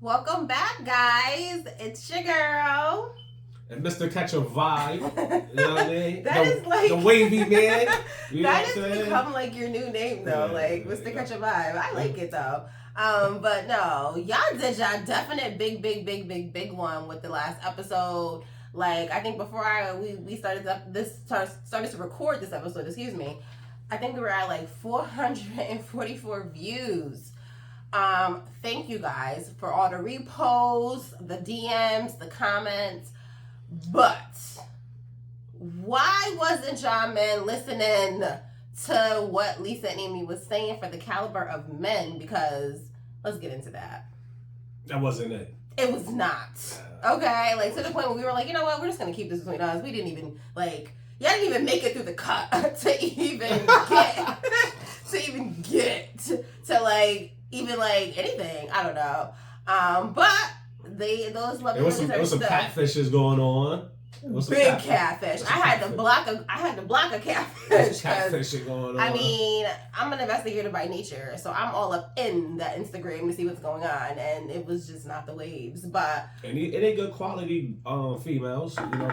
Welcome back, guys. It's your girl. And Mr. Catch a Vibe. You know what I mean? Is like the wavy man. You that has become like your new name though. Yeah, like Mr. Catch a Vibe. I like it though. But no, y'all did y'all definite big one with the last episode. Like I think before we started started to record this episode, excuse me, I think we were at like 444 views. Thank you guys for all the reposts, the DMs, the comments. But why wasn't y'all men listening to what Lisa and Amy was saying for the caliber of men? Because let's get into that. That wasn't it. It was not. Okay, like to the point where we were like, you know what, we're just gonna keep this between us. We didn't even y'all didn't even make it through the cut to even get to anything. I don't know. But those lovely there was some catfishes going on. Big catfish. I had to block a catfish. Catfishing going on. I mean, I'm an investigator by nature, so I'm all up in that Instagram to see what's going on, and it was just not the waves. But and it ain't good quality females. You know,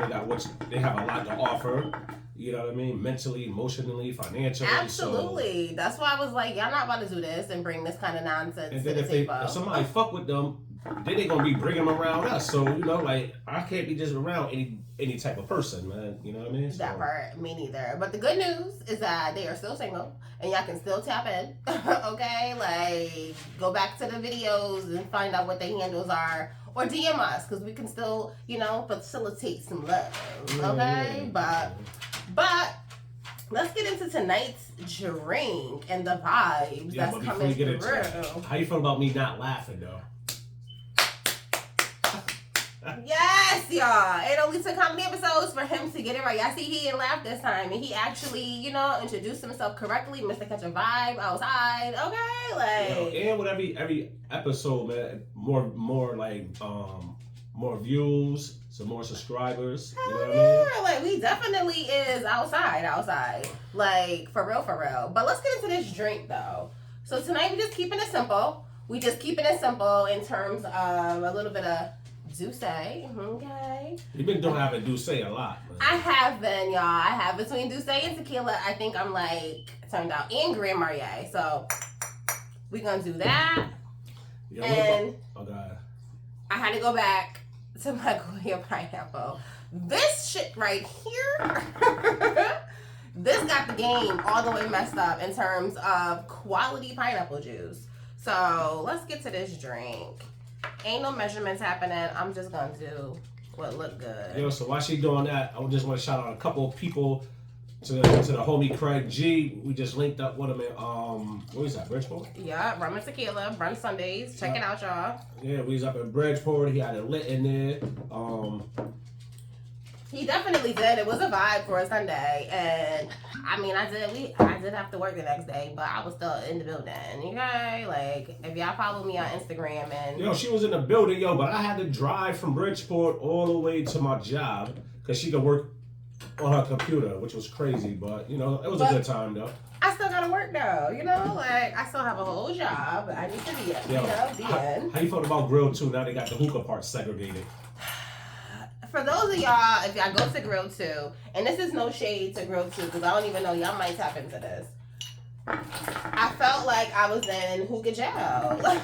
they have a lot to offer. You know what I mean? Mentally, emotionally, financially. Absolutely. So. That's why I was like, y'all not about to do this and bring this kind of nonsense and to the table. If somebody fuck with them, then they gonna be bringing them around us. So, you know, like, I can't be just around any type of person, man. You know what I mean? So. That part, me neither. But the good news is that they are still single and y'all can still tap in. Okay? Like, go back to the videos and find out what their handles are. Or DM us, because we can still, facilitate some love. Okay? But let's get into tonight's drink and the vibes that's coming through. How you feel about me not laughing, though? Yes, y'all. It only took how many episodes for him to get it right? Y'all see, he didn't laugh this time, and he actually, introduced himself correctly. Mr. Catch a Vibe outside. Okay, and with every episode, man, more views, some more subscribers. You know what I mean? Like we definitely is outside. Like for real. But let's get into this drink though. So tonight we're just keeping it simple. We just keeping it simple in terms of a little bit of Douce, okay? You've been doing having Douce a lot, man. I have been, y'all. I have between Douce and tequila. I think I'm turned out, and Grand Marnier. So we're gonna do that. Yeah, and oh god, I had to go back to my Goya pineapple. This shit right here, this got the game all the way messed up in terms of quality pineapple juice. So let's get to this drink. Ain't no measurements happening. I'm just gonna do what look good. Yo, so while she doing that, I just want to shout out a couple of people to the homie Craig G. We just linked up with him in what is that, Bridgeport? Yeah, rum and tequila, brunch Sundays. Check it out, y'all. Yeah, we was up in Bridgeport. He had it lit in there. He definitely did. It was a vibe for a Sunday, and I mean, I did have to work the next day, but I was still in the building. Okay, like if y'all follow me on Instagram and she was in the building, but I had to drive from Bridgeport all the way to my job because she could work on her computer, which was crazy, but it was a good time though. I still gotta work though, like I still have a whole job. I need to be in. How you felt about Grill 2? Now they got the hookah part segregated. For those of y'all, if y'all go to Grill 2, and this is no shade to Grill 2, because I don't even know, y'all might tap into this. I felt like I was in hookah jail. Like,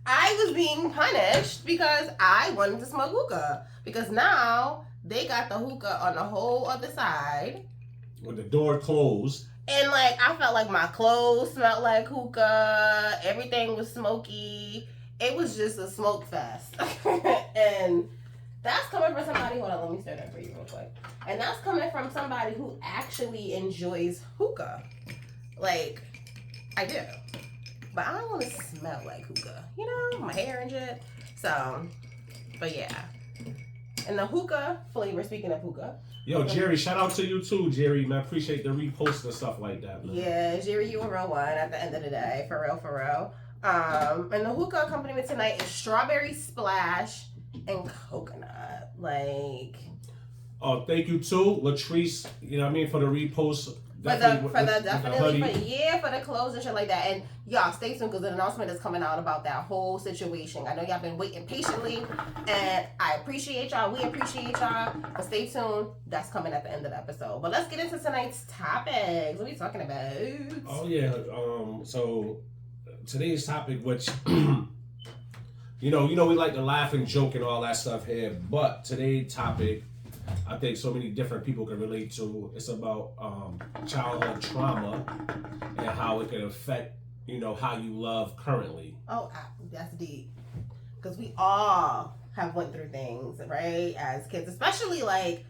I was being punished because I wanted to smoke hookah. Because now, they got the hookah on the whole other side. With the door closed. And, like, I felt like my clothes smelled like hookah. Everything was smoky. It was just a smoke fest. And that's coming from somebody, hold on, let me stir that for you real quick. And that's coming from somebody who actually enjoys hookah. Like, I do. But I don't want to smell like hookah. My hair and shit. So, but yeah. And the hookah flavor, speaking of hookah. Yo, Jerry, shout out to you too, Jerry, man. Appreciate the repost and stuff like that, man. Yeah, Jerry, you a real one at the end of the day. For real. And the hookah accompaniment tonight is Strawberry Splash and coconut. Like, thank you too, Latrice, for the repost. Definitely for the clothes and shit like that. And y'all stay tuned because an announcement is coming out about that whole situation. I know y'all been waiting patiently, and I appreciate y'all. We appreciate y'all. But stay tuned. That's coming at the end of the episode. But let's get into tonight's topics. What are we talking about? Oh yeah. So today's topic, which you know, we like to laugh and joke and all that stuff here, but today's topic, I think so many different people can relate to. It's about childhood trauma and how it can affect, how you love currently. Oh, that's deep. Because we all have went through things, right? As kids, especially like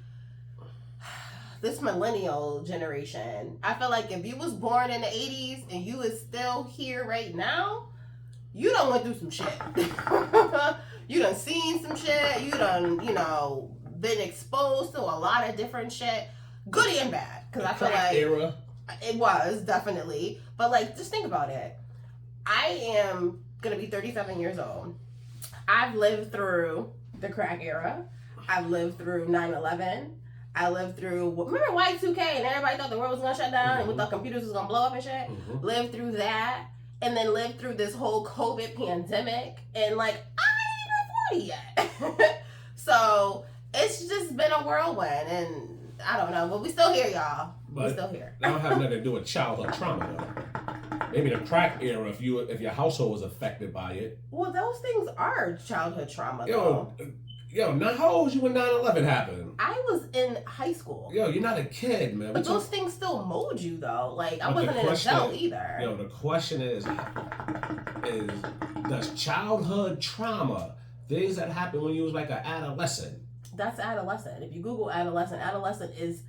this millennial generation. I feel like if you was born in the 80s and you is still here right now, you done went through some shit. You done seen some shit. You done, been exposed to a lot of different shit, good and bad. Because I feel like era. It was definitely, but like just think about it. I am gonna be 37 years old. I've lived through the crack era. I've lived through 9/11. I lived through, remember Y2K and everybody thought the world was gonna shut down and we thought computers was gonna blow up and shit. Lived through that, and then lived through this whole COVID pandemic, and like I ain't even 40 yet. So it's just been a whirlwind, and I don't know, but we still here, y'all. But we still here. That don't have nothing to do with childhood trauma, though. Maybe the crack era, if your household was affected by it. Well, those things are childhood trauma, though. Now how old was you when 9/11 happened? I was in high school. You're not a kid, man. But those things still mold you, though. Like, I wasn't an adult either. The question is does childhood trauma, things that happen when you was like an adolescent. That's adolescent. If you Google adolescent is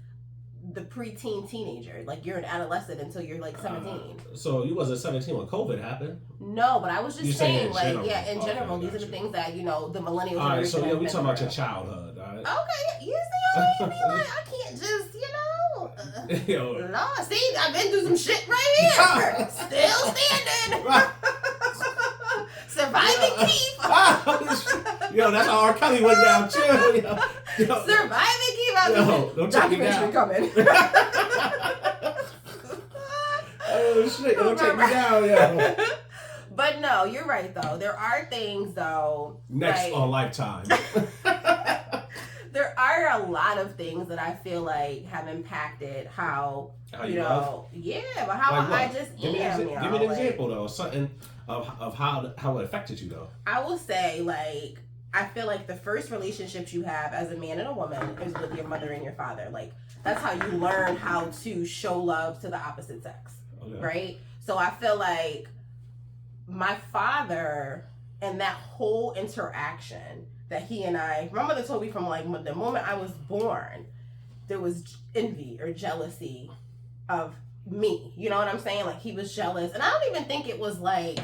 the preteen teenager. Like, you're an adolescent until you're like 17. So you wasn't 17 when COVID happened? No, but I was just saying, like, general. In general, these are the things that, the millennials. All right, so we talking about your childhood, all right? Okay, you see how you be like, I can't just, no, see, I've been through some shit right here. Still standing. Surviving Keith. That's how R. Kelly went down too. Surviving Keith. Don't take me down. Coming. Oh shit! Don't take me down, But no, you're right though. There are things though. Next on Lifetime. There are a lot of things that I feel like have impacted how you love? Yeah, but how I just give am. Give me an example though, something of how it affected you though. I will say, like, I feel like the first relationships you have as a man and a woman is with your mother and your father. Like, that's how you learn how to show love to the opposite sex, right? So I feel like my father and that whole interaction that he and I, my mother told me from like the moment I was born, there was envy or jealousy of me. You know what I'm saying? Like, he was jealous, and I don't even think it was like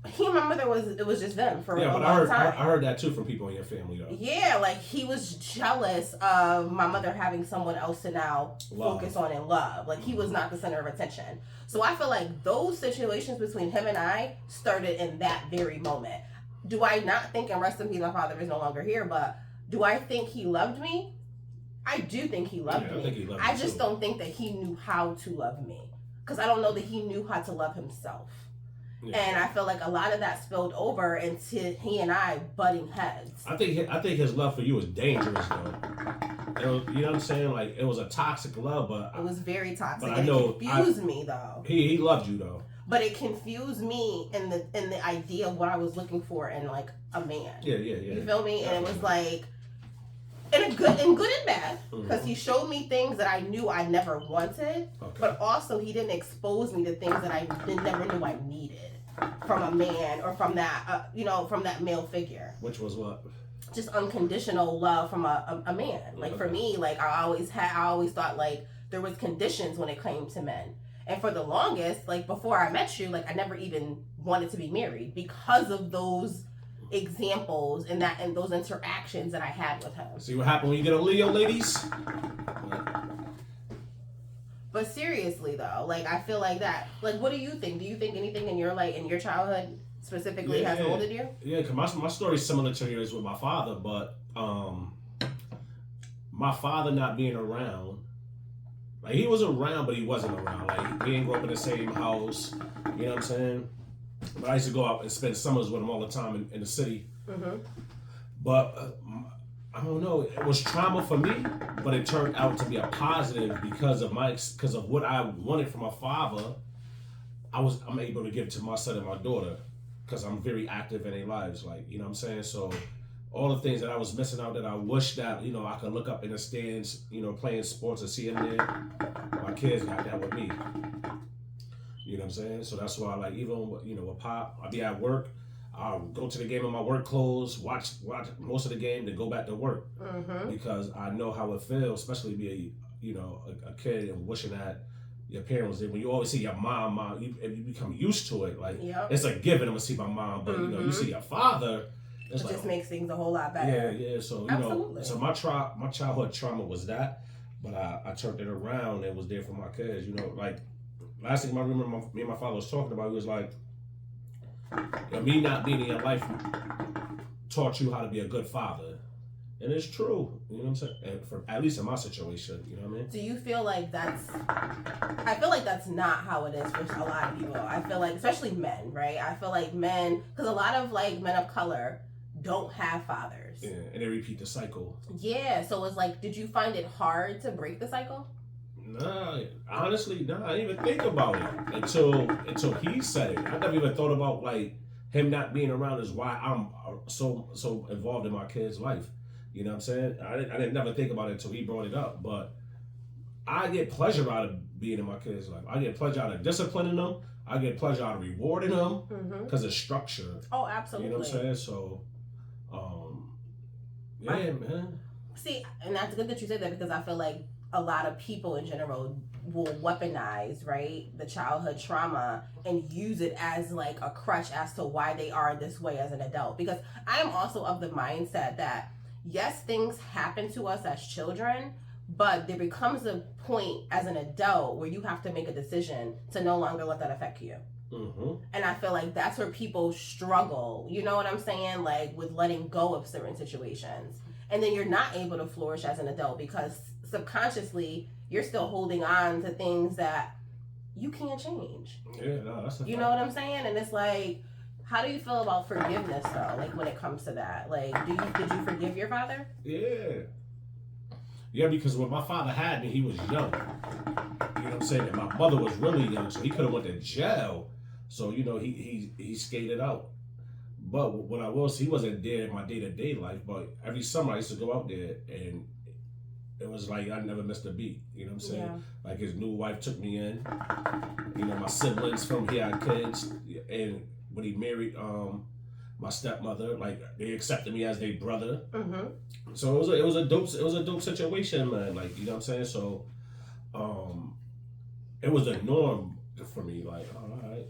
he and my mother it was just them for a long time. I heard that too from people in your family though. Yeah, like he was jealous of my mother having someone else to now focus on and love. Like, he was not the center of attention. So I feel like those situations between him and I started in that very moment. Do I not think, and rest in peace, my father is no longer here, but do I think he loved me? I do think he loved me. I think he loved I me just too. Don't think that he knew how to love me, because I don't know that he knew how to love himself. Yeah. And I feel like a lot of that spilled over into he and I butting heads. I think his love for you was dangerous though. You know what I'm saying? Like, it was a toxic love, but it was very toxic. But it confused me though. He loved you though. But it confused me in the idea of what I was looking for in like a man. Yeah. You feel me? And it was like in good and bad, because he showed me things that I knew I never wanted, but also he didn't expose me to things that I never knew I needed from a man or from that from that male figure. Which was what? Just unconditional love from a man. Like, for me, like I always thought like there was conditions when it came to men. And for the longest, like before I met you, like I never even wanted to be married because of those examples and those interactions that I had with him. See what happened when you get a Leo, ladies? But seriously though, like I feel like that. Like, what do you think? Do you think anything in your childhood specifically has molded you? Yeah, because my story's similar to yours with my father, but my father not being around Like, he was around, but he wasn't around. Like, we didn't grow up in the same house. You know what I'm saying? But I used to go out and spend summers with him all the time in the city. Mm-hmm. But I don't know. It was trauma for me, but it turned out to be a positive because of what I wanted from my father. I'm able to give to my son and my daughter because I'm very active in their lives. Like, you know what I'm saying? So all the things that I was missing out that I wish that, you know, I could look up in the stands, you know, playing sports and see them there. My kids got that with me. You know what I'm saying? So that's why, like, even, you know, with Pop, I'll be at work. I'll go to the game in my work clothes, watch most of the game, then go back to work. Mm-hmm. Because I know how it feels, especially be a kid and wishing that your parents did. When you always see your mom, you become used to it. Like, It's a given. I'm gonna see my mom, but you know, you see your father. It just makes things a whole lot better. Yeah. So Absolutely. So my childhood trauma was that, but I turned it around and was there for my kids. You know, like last thing I remember, me and my father was talking about. He was like, me not being in your life taught you how to be a good father. And it's true, you know what I'm saying? And at least in my situation, you know what I mean? Do you feel like I feel like that's not how it is for a lot of people. I feel like, especially men, right? I feel like men, because a lot of like men of color don't have fathers. Yeah, and they repeat the cycle. Yeah, so it's like, did you find it hard to break the cycle? Nah, honestly, I didn't even think about it until he said it. I never even thought about like him not being around is why I'm so involved in my kid's life. You know what I'm saying? I didn't never think about it until he brought it up. But I get pleasure out of being in my kid's life. I get pleasure out of disciplining them. I get pleasure out of rewarding them because it's structure. Oh, absolutely. You know what I'm saying? So, man. See, and that's good that you said that because I feel like a lot of people in general will weaponize, right, the childhood trauma and use it as like a crutch as to why they are this way as an adult. Because I am also of the mindset that yes, things happen to us as children, but there becomes a point as an adult where you have to make a decision to no longer let that affect you. Mm-hmm. And I feel like that's where people struggle, you know what I'm saying, like with letting go of certain situations. And then you're not able to flourish as an adult because subconsciously you're still holding on to things that you can't change. Yeah, no, that's you know what I'm saying? And it's like, how do you feel about forgiveness though? Like when it comes to that, like, did you forgive your father? Yeah, because when my father had me, he was young. You know what I'm saying? And my mother was really young, so he could have went to jail. So you know, he skated out. But what I was, he wasn't there in my day-to-day life. But every summer I used to go out there, and it was like I never missed a beat. You know what I'm saying? Yeah. Like his new wife took me in. You know, my siblings from here had kids, and when he married my stepmother, like they accepted me as their brother. Mm-hmm. So it was a dope situation, man. Like, you know what I'm saying? So it was the norm for me. Like, all right.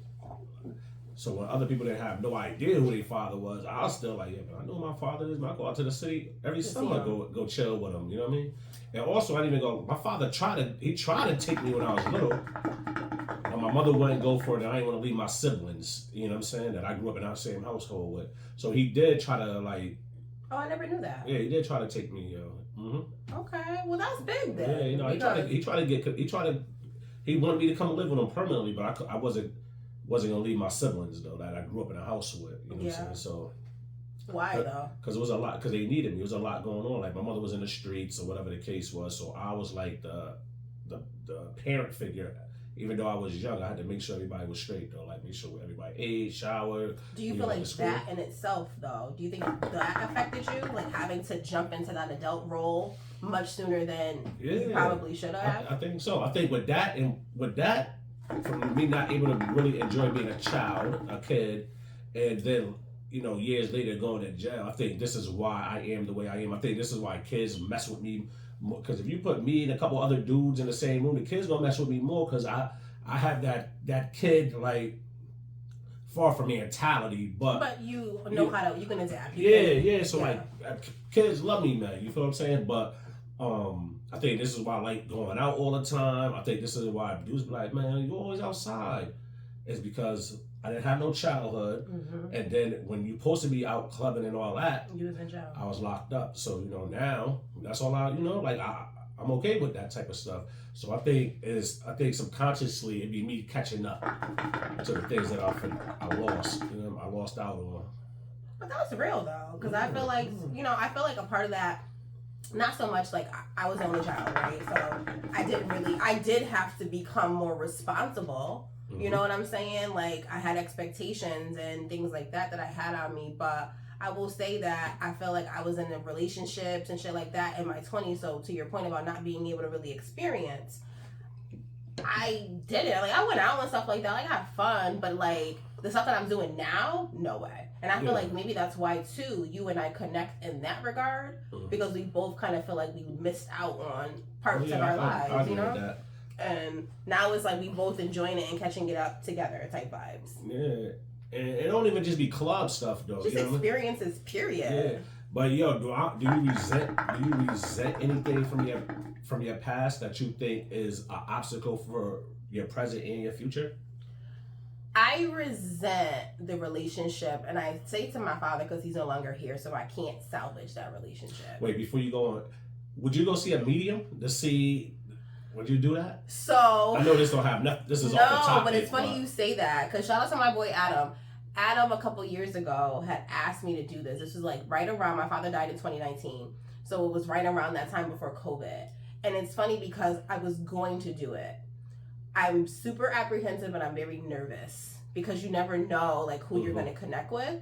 So when other people didn't have no idea who their father was, I was still like, yeah, man, I know who my father is. Man, I go out to the city every summer, go chill with him. You know what I mean? And also, I didn't even go. My father tried to take me when I was little. And my mother wouldn't go for it, and I didn't want to leave my siblings. You know what I'm saying? That I grew up in that same household with. So he did try to like. Oh, I never knew that. Yeah, he did try to take me. Okay, well that's big then. Yeah, you know, he wanted me to come live with him permanently, but I wasn't gonna leave my siblings though that I grew up in a house with. You know what I'm saying? So why though? Because it was a lot. Because they needed me. It was a lot going on. Like my mother was in the streets or whatever the case was. So I was like the parent figure. Even though I was young, I had to make sure everybody was straight though. Like make sure everybody ate, showered. Do you feel like that in itself though? Do you think that affected you? Like having to jump into that adult role much sooner than you probably should have? I think so. I think with that, from me not able to really enjoy being a kid, and then, you know, years later going to jail, I think this is why I am the way I am. I think this is why kids mess with me. Because if you put me and a couple other dudes in the same room, the kids gonna mess with me more because I have that kid, like, far from mentality, but you know how to, you can adapt. So like kids love me, man. You feel what I'm saying? But I think this is why I like going out all the time. I think this is why dudes be like, man, you always outside. It's because I didn't have no childhood, and then when you supposed to be out clubbing and all that, you was in jail. I was locked up. So, you know, now that's all like I'm okay with that type of stuff. So I think subconsciously it'd be me catching up to the things that I lost. I lost out on. But that's real though, because I feel like I feel like a part of that. Not so much like I was the only child, right? So I did have to become more responsible. You know what I'm saying? Like I had expectations and things like that I had on me. But I will say that I feel like I was in relationships and shit like that in my 20s. So to your point about not being able to really experience, I did it. Like I went out and stuff like that. Like I had fun, but like the stuff that I'm doing now, no way. And I feel like maybe that's why too you and I connect in that regard, because we both kind of feel like we missed out on parts of our lives, I agree with that. And now it's like we both enjoying it and catching it up together type vibes. Yeah, and it don't even just be club stuff though. Just experiences, period. Yeah, but yo, do you resent anything from your past that you think is an obstacle for your present and your future? I resent the relationship, and I say to my father because he's no longer here, so I can't salvage that relationship. Wait, before you go on, would you go see a medium to see? Would you do that? So I know this don't have nothing. This is off the topic. No, but it's funny you say that because shout out to my boy Adam. Adam a couple years ago had asked me to do this. This was like right around my father died in 2019, so it was right around that time before COVID. And it's funny because I was going to do it. I'm super apprehensive and I'm very nervous because you never know like who you're going to connect with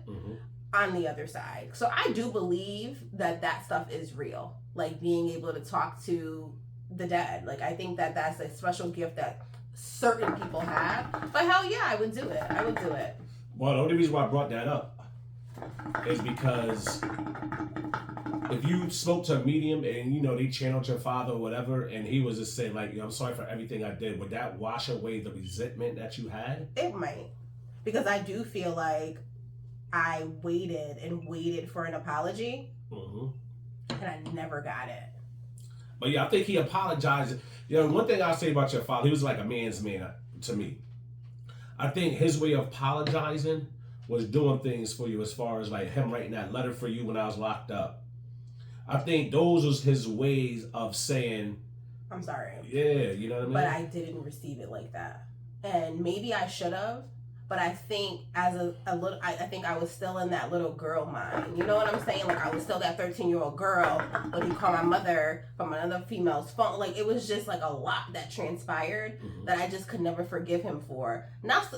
on the other side. So I do believe that stuff is real. Like being able to talk to the dead. Like I think that that's a special gift that certain people have. But hell yeah, I would do it. I would do it. Well, the only reason why I brought that up is because if you spoke to a medium and they channeled your father or whatever, and he was just saying like, I'm sorry for everything I did, would that wash away the resentment that you had? It might, because I do feel like I waited for an apology, and I never got it. But yeah, I think he apologized. One thing I'll say about your father, he was like a man's man to me. I think his way of apologizing was doing things for you, as far as like him writing that letter for you when I was locked up. I think those was his ways of saying, I'm sorry. Yeah, you know what I mean? But I didn't receive it like that. And maybe I should have, but I think as a little, I think I was still in that little girl mind. You know what I'm saying? Like I was still that 13-year-old girl when he called my mother from another female's phone. Like it was just like a lot that transpired that I just could never forgive him for. Not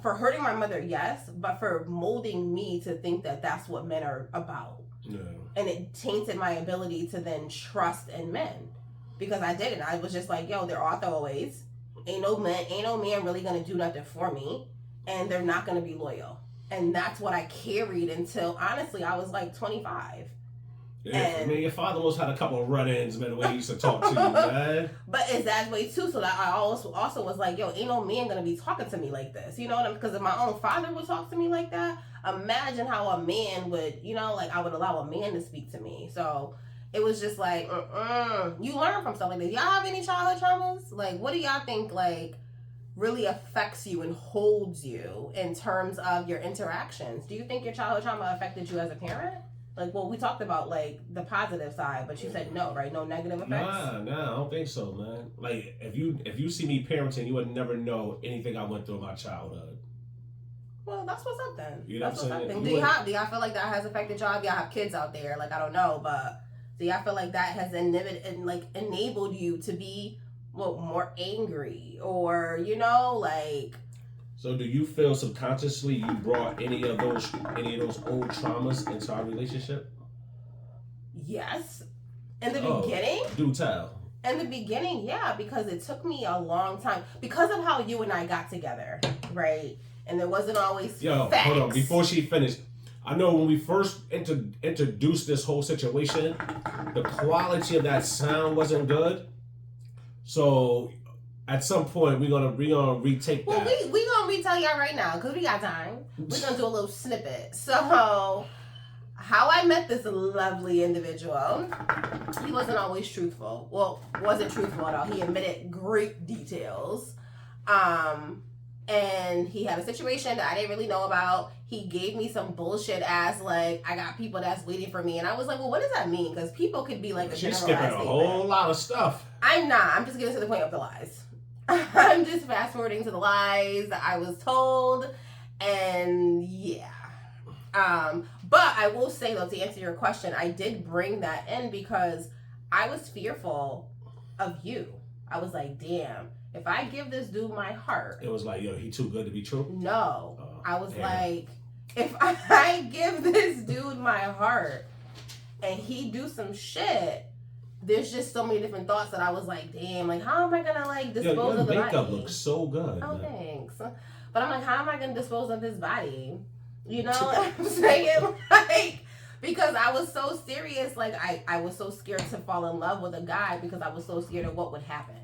for hurting my mother, yes, but for molding me to think that that's what men are about. Yeah. And it tainted my ability to then trust in men, because I didn't. I was just like, yo, they're all throwaways. Ain't no man really gonna do nothing for me, and they're not gonna be loyal. And that's what I carried until honestly I was like 25. Yeah, and your father almost had a couple of run-ins, man, the way he used to talk to you, man. But it's that way too. So that I also was like, yo, ain't no man gonna be talking to me like this. You know what I mean? Because if my own father would talk to me like that, imagine how a man would, like I would allow a man to speak to me. So it was just like, you learn from stuff like this. Y'all have any childhood traumas? Like, what do y'all think like really affects you and holds you in terms of your interactions? Do you think your childhood trauma affected you as a parent? Like, well, we talked about, like, the positive side, but you said no, right? No negative effects? Nah, I don't think so, man. Like, if you see me parenting, you would never know anything I went through in my childhood. Well, that's what's up then. You know what I'm saying? Do y'all feel like that has affected y'all? Y'all have kids out there, like, I don't know, but do y'all feel like that has enabled you to be, more angry? Or, like... So do you feel subconsciously you brought any of those old traumas into our relationship? Yes. In the beginning? Do tell. In the beginning, yeah, because it took me a long time. Because of how you and I got together, right? And there wasn't always facts. Hold on. Before she finished, I know when we first introduced this whole situation, the quality of that sound wasn't good. So... at some point, we're gonna retake that. Well, we gonna retell y'all right now because we got time. We're gonna do a little snippet. So, how I met this lovely individual, he wasn't always truthful. Well, wasn't truthful at all. He admitted great details. and he had a situation that I didn't really know about. He gave me some bullshit ass, like, I got people that's waiting for me. And I was like, well, what does that mean? Because people could be like a She's general skipping a whole lot of stuff. I'm not. I'm just getting to the point of the lies. I'm just fast forwarding to the lies that I was told. And yeah. But I will say, though, to answer your question, I did bring that in because I was fearful of you. I was like, damn, if I give this dude my heart. It was like, yo, he too good to be true? No. I was like, if I give this dude my heart and he do some shit, there's just so many different thoughts that I was like, damn, like, how am I gonna, like, dispose of the body? Your makeup looks so good. Oh, thanks. But I'm like, how am I gonna dispose of his body? You know what I'm saying? Like, because I was so serious, like, I was so scared to fall in love with a guy because I was so scared of what would happen.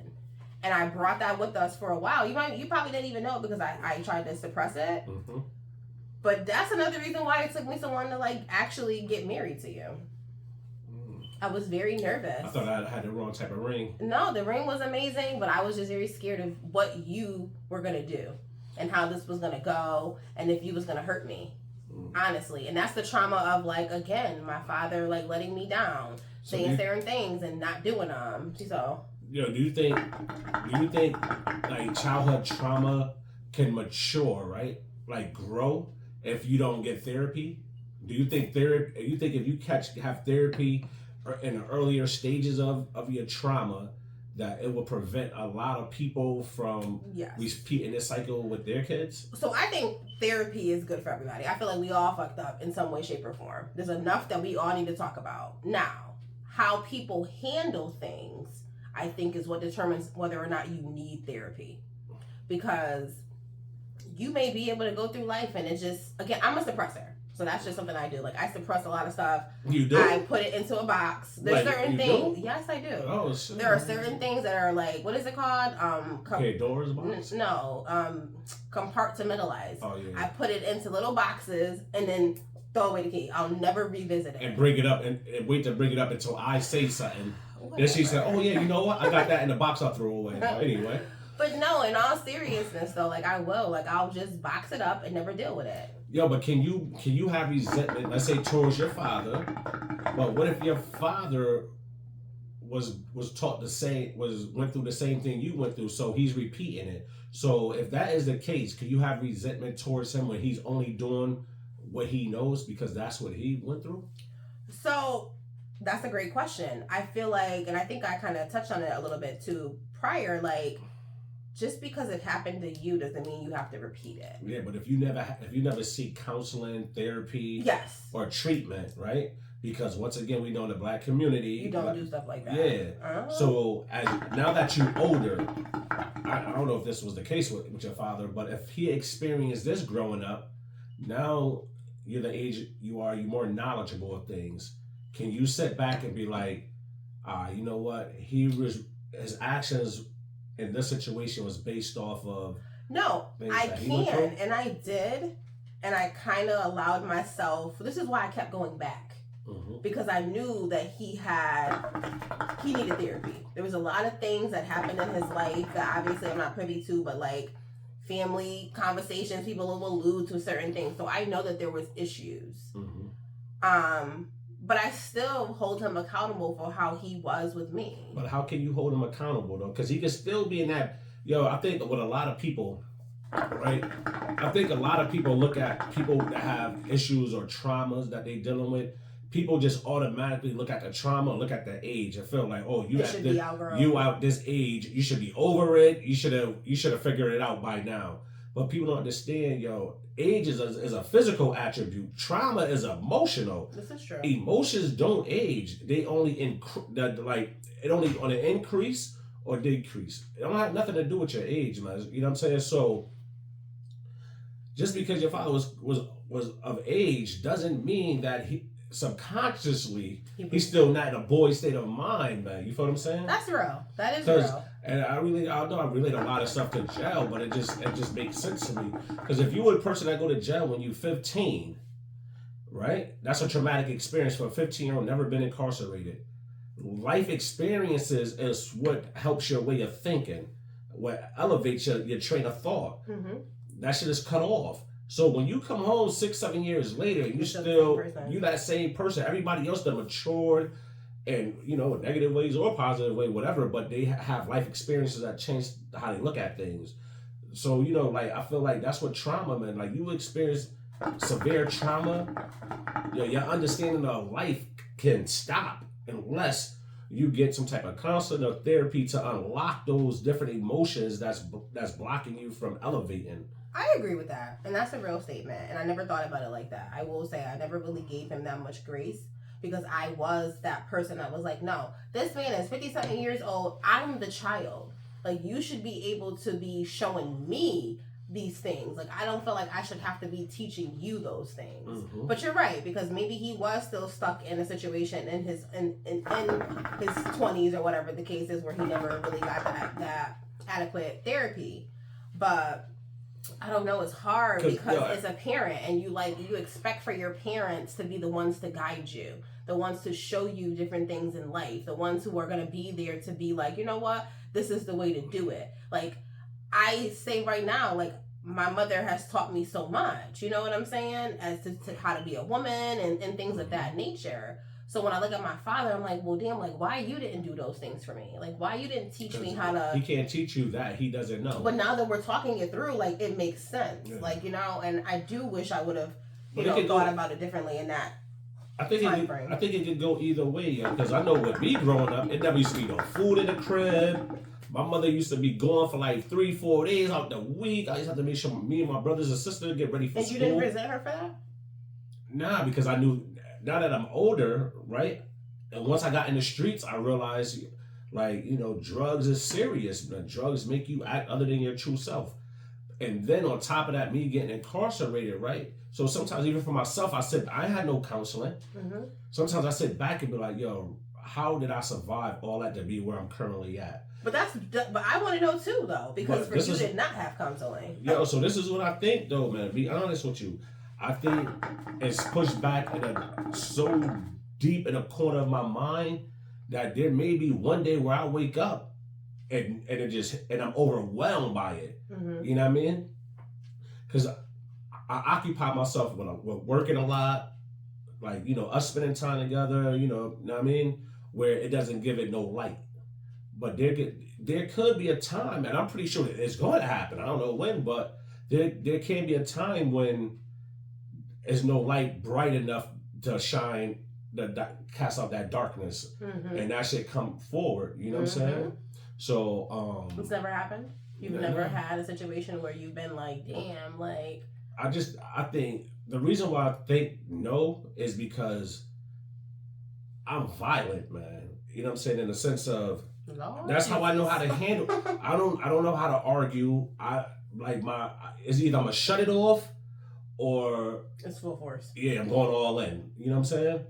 And I brought that with us for a while. You probably didn't even know it because I tried to suppress it. Mm-hmm. But that's another reason why it took me so long to, like, actually get married to you. I was very nervous. I thought I had the wrong type of ring. No, the ring was amazing, but I was just very scared of what you were going to do and how this was going to go and if you was going to hurt me, honestly. And that's the trauma of, like, again, my father, like, letting me down, saying certain things and not doing them. So, do you think like childhood trauma can mature, right? Like grow if you don't get therapy? Do you think if you have therapy in the earlier stages of your trauma, that it will prevent a lot of people from repeating this cycle with their kids? So I think therapy is good for everybody. I feel like we all fucked up in some way, shape, or form. There's enough that we all need to talk about. Now, how people handle things, I think, is what determines whether or not you need therapy. Because you may be able to go through life and it's just, again, I'm a suppressor. So that's just something I do. Like, I suppress a lot of stuff. You do? I put it into a box. There's like, certain things. Do? Yes, I do. Oh, shit. There are certain things that are like, what is it called? Doors box? No, compartmentalized. Oh, yeah. I put it into little boxes and then throw away the key. I'll never revisit it. And bring it up and wait to bring it up until I say something. Then she said, oh, yeah, you know what? I got that in the box I'll throw away. Anyway. But no, in all seriousness, though, like, I will. Like, I'll just box it up and never deal with it. Yo, but can you have resentment, let's say, towards your father? But what if your father was taught went through the same thing you went through, so he's repeating it? So if that is the case, can you have resentment towards him when he's only doing what he knows because that's what he went through? So that's a great question. I feel like, and I think I kind of touched on it a little bit too prior, like, just because it happened to you doesn't mean you have to repeat it. Yeah, but if you never seek counseling, therapy, or treatment, right? Because once again, we know in the Black community, you don't do stuff like that. Yeah. So now that you're older, I don't know if this was the case with your father, but if he experienced this growing up, now you're the age you're more knowledgeable of things. Can you sit back and be like, you know what? His actions in this situation was based off of... No, I can, and I did, and I kind of allowed myself... This is why I kept going back, because I knew that he needed therapy. There was a lot of things that happened in his life that obviously I'm not privy to, but like family conversations, people will allude to certain things, so I know that there was issues. But I still hold him accountable for how he was with me. But how can you hold him accountable, though? Because he can still be in that... Yo, I think with a lot of people, right? I think a lot of people look at people that have issues or traumas that they're dealing with. People just automatically look at the trauma, look at the age, and feel like, oh, you out this age, you should be over it. You should have figured it out by now. But people don't understand, yo, age is a physical attribute. Trauma is emotional. This is true. Emotions don't age. They only it only on an increase or decrease. It don't have nothing to do with your age, man. You know what I'm saying? So just because your father was of age doesn't mean that he subconsciously he's still not in a boy state of mind, man. You feel what I'm saying? That's real. That is real. And I know I relate a lot of stuff to jail, but it just makes sense to me. Because if you were a person that go to jail when you're 15, right? That's a traumatic experience for a 15-year-old, never been incarcerated. Life experiences is what helps your way of thinking. what elevates your train of thought. Mm-hmm. That shit is cut off. So when you come home 6-7 years later, you that same person. Everybody else that matured, and negative ways or positive way, whatever. But they have life experiences that change how they look at things. So like I feel like that's what trauma, man. Like you experience severe trauma, your understanding of life can stop unless you get some type of counseling or therapy to unlock those different emotions that's blocking you from elevating. I agree with that. And that's a real statement. And I never thought about it like that. I will say I never really gave him that much grace because I was that person that was like, no, this man is 50-something years old. I'm the child. Like, you should be able to be showing me these things. Like, I don't feel like I should have to be teaching you those things. Mm-hmm. But you're right, because maybe he was still stuck in a situation in his 20s or whatever the case is, where he never really got that adequate therapy. But I don't know, it's hard because as a parent, and you expect for your parents to be the ones to guide you, the ones to show you different things in life, the ones who are going to be there to be like, you know what, this is the way to do it. Like, I say right now, like, my mother has taught me so much, you know what I'm saying, as to how to be a woman and things of that nature. So when I look at my father, I'm like, well, damn, like, why you didn't do those things for me? Like, why you didn't teach me how to... He can't teach you that. He doesn't know. But now that we're talking it through, like, it makes sense. Yeah. Like, and I do wish I would have, thought about it differently in that time frame. I think it could go either way, because I know with me growing up, it never used to be no food in the crib. My mother used to be gone for like 3-4 days out the week. I used to have to make sure me and my brothers and sisters get ready for school. And you didn't resent her for that? Nah, because I knew... Now that I'm older, right? And once I got in the streets, I realized, like, drugs is serious. Drugs make you act other than your true self. And then on top of that, me getting incarcerated, right? So sometimes even for myself, I had no counseling. Mm-hmm. Sometimes I sit back and be like, yo, how did I survive all that to be where I'm currently at? But I want to know too, though, because you did not have counseling. Yo, so this is what I think, though, man. Be honest with you. I think it's pushed back so deep in a corner of my mind that there may be one day where I wake up and I'm overwhelmed by it. Mm-hmm. You know what I mean? Because I occupy myself when I'm working a lot, like, us spending time together, you know what I mean? Where it doesn't give it no light. But there could be a time, and I'm pretty sure it's going to happen. I don't know when, but there can be a time when there's no light bright enough to shine, cast out that darkness, mm-hmm. and that shit come forward. You know what I'm saying? So it's never happened. You've never had a situation where you've been like, damn, like. I think the reason why I think no is because I'm violent, man. You know what I'm saying? In the sense of that's how I know how to handle. I don't know how to argue. It's either I'm gonna shut it off. Or it's full force. Yeah, I'm going all in. You know what I'm saying?